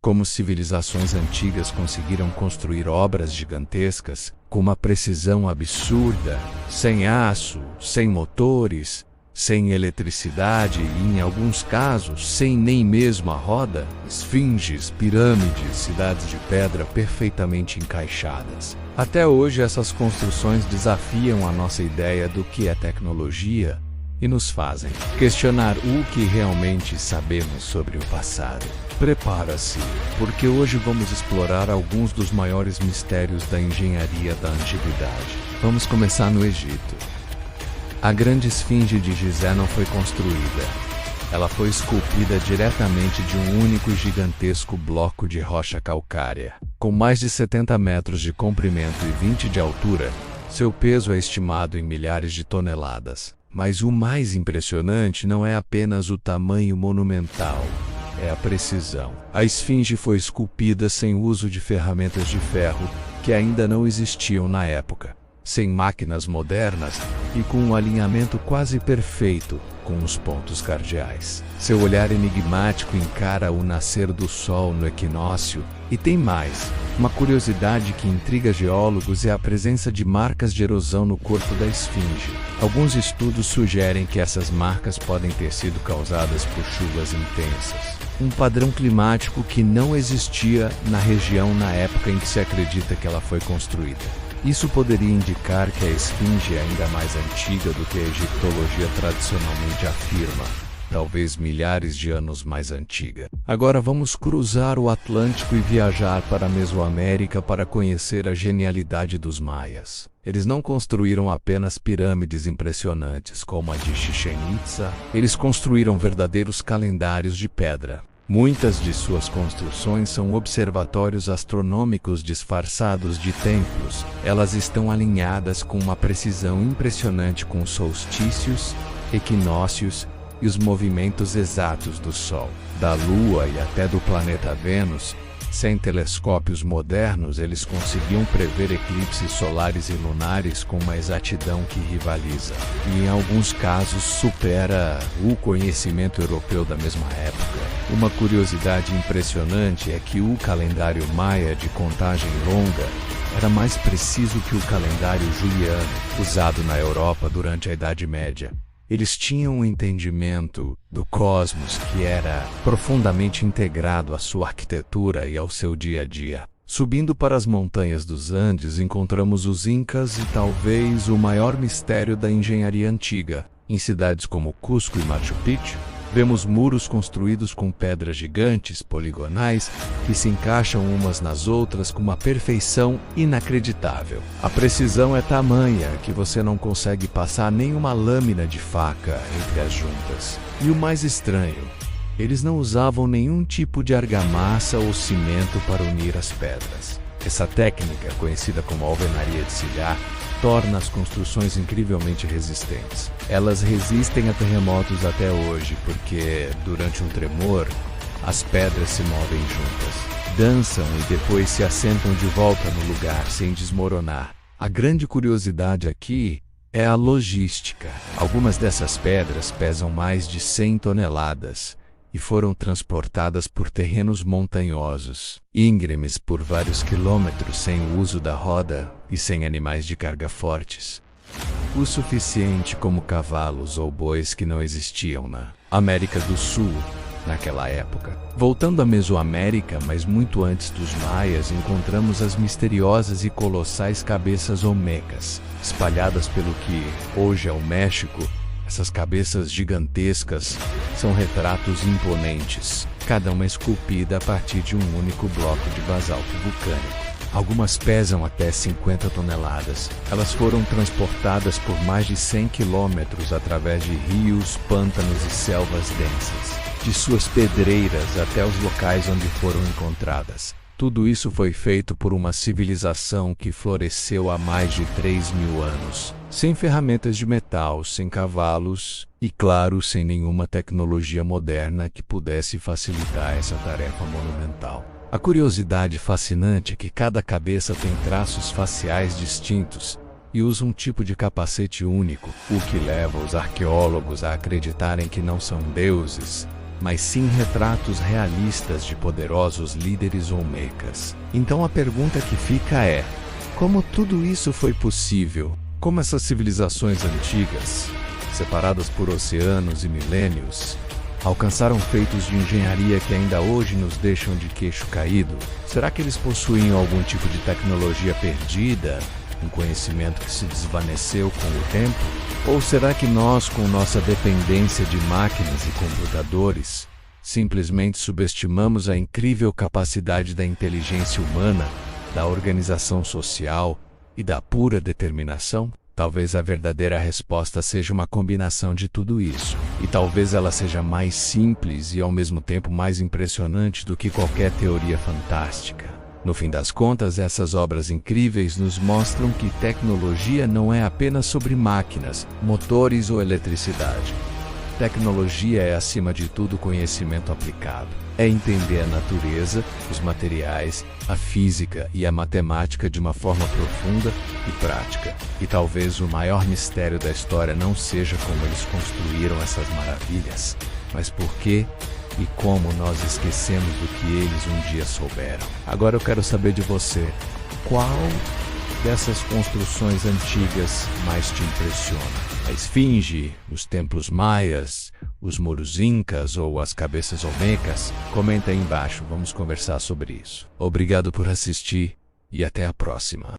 Como civilizações antigas conseguiram construir obras gigantescas com uma precisão absurda, sem aço, sem motores, sem eletricidade e, em alguns casos, sem nem mesmo a roda, esfinges, pirâmides, cidades de pedra perfeitamente encaixadas. Até hoje, essas construções desafiam a nossa ideia do que é tecnologia e nos fazem questionar o que realmente sabemos sobre o passado. Prepara-se, porque hoje vamos explorar alguns dos maiores mistérios da engenharia da antiguidade. Vamos começar no Egito. A grande esfinge de Gizé não foi construída. Ela foi esculpida diretamente de um único e gigantesco bloco de rocha calcária. Com mais de 70 metros de comprimento e 20 de altura, seu peso é estimado em milhares de toneladas. Mas o mais impressionante não é apenas o tamanho monumental, é a precisão. A esfinge foi esculpida sem uso de ferramentas de ferro que ainda não existiam na época, sem máquinas modernas e com um alinhamento quase perfeito com os pontos cardeais. Seu olhar enigmático encara o nascer do sol no equinócio. E tem mais, uma curiosidade que intriga geólogos é a presença de marcas de erosão no corpo da esfinge. Alguns estudos sugerem que essas marcas podem ter sido causadas por chuvas intensas, um padrão climático que não existia na região na época em que se acredita que ela foi construída. Isso poderia indicar que a esfinge é ainda mais antiga do que a egiptologia tradicionalmente afirma, talvez milhares de anos mais antiga. Agora vamos cruzar o Atlântico e viajar para a Mesoamérica para conhecer a genialidade dos maias. Eles não construíram apenas pirâmides impressionantes como a de Chichén Itzá, eles construíram verdadeiros calendários de pedra. Muitas de suas construções são observatórios astronômicos disfarçados de templos. Elas estão alinhadas com uma precisão impressionante com solstícios, equinócios e os movimentos exatos do Sol, da Lua e até do planeta Vênus. Sem telescópios modernos, eles conseguiam prever eclipses solares e lunares com uma exatidão que rivaliza, e em alguns casos supera o conhecimento europeu da mesma época. Uma curiosidade impressionante é que o calendário maia de contagem longa era mais preciso que o calendário juliano, usado na Europa durante a Idade Média. Eles tinham um entendimento do cosmos que era profundamente integrado à sua arquitetura e ao seu dia a dia. Subindo para as montanhas dos Andes, encontramos os Incas e talvez o maior mistério da engenharia antiga. Em cidades como Cusco e Machu Picchu, vemos muros construídos com pedras gigantes, poligonais, que se encaixam umas nas outras com uma perfeição inacreditável. A precisão é tamanha que você não consegue passar nenhuma lâmina de faca entre as juntas. E o mais estranho, eles não usavam nenhum tipo de argamassa ou cimento para unir as pedras. Essa técnica, conhecida como alvenaria de silhar, torna as construções incrivelmente resistentes. Elas resistem a terremotos até hoje porque, durante um tremor, as pedras se movem juntas, dançam e depois se assentam de volta no lugar sem desmoronar. A grande curiosidade aqui é a logística. Algumas dessas pedras pesam mais de 100 toneladas e foram transportadas por terrenos montanhosos, íngremes por vários quilômetros sem o uso da roda e sem animais de carga fortes, o suficiente como cavalos ou bois que não existiam na América do Sul naquela época. Voltando à Mesoamérica, mas muito antes dos maias, encontramos as misteriosas e colossais cabeças olmecas, espalhadas pelo que hoje é o México. Essas cabeças gigantescas são retratos imponentes, cada uma esculpida a partir de um único bloco de basalto vulcânico. Algumas pesam até 50 toneladas. Elas foram transportadas por mais de 100 quilômetros através de rios, pântanos e selvas densas, de suas pedreiras até os locais onde foram encontradas. Tudo isso foi feito por uma civilização que floresceu há mais de 3.000 anos, sem ferramentas de metal, sem cavalos e, claro, sem nenhuma tecnologia moderna que pudesse facilitar essa tarefa monumental. A curiosidade fascinante é que cada cabeça tem traços faciais distintos e usa um tipo de capacete único, o que leva os arqueólogos a acreditarem que não são deuses, mas sim retratos realistas de poderosos líderes olmecas. Então a pergunta que fica é: como tudo isso foi possível? Como essas civilizações antigas, separadas por oceanos e milênios, alcançaram feitos de engenharia que ainda hoje nos deixam de queixo caído? Será que eles possuíam algum tipo de tecnologia perdida, um conhecimento que se desvaneceu com o tempo? Ou será que nós, com nossa dependência de máquinas e computadores, simplesmente subestimamos a incrível capacidade da inteligência humana, da organização social e da pura determinação? Talvez a verdadeira resposta seja uma combinação de tudo isso. E talvez ela seja mais simples e ao mesmo tempo mais impressionante do que qualquer teoria fantástica. No fim das contas, essas obras incríveis nos mostram que tecnologia não é apenas sobre máquinas, motores ou eletricidade. Tecnologia é, acima de tudo, conhecimento aplicado. É entender a natureza, os materiais, a física e a matemática de uma forma profunda e prática. E talvez o maior mistério da história não seja como eles construíram essas maravilhas, mas por quê e como nós esquecemos do que eles um dia souberam. Agora eu quero saber de você: qual dessas construções antigas mais te impressiona? A Esfinge, os templos maias, os muros incas ou as cabeças olmecas? Comenta aí embaixo, vamos conversar sobre isso. Obrigado por assistir e até a próxima.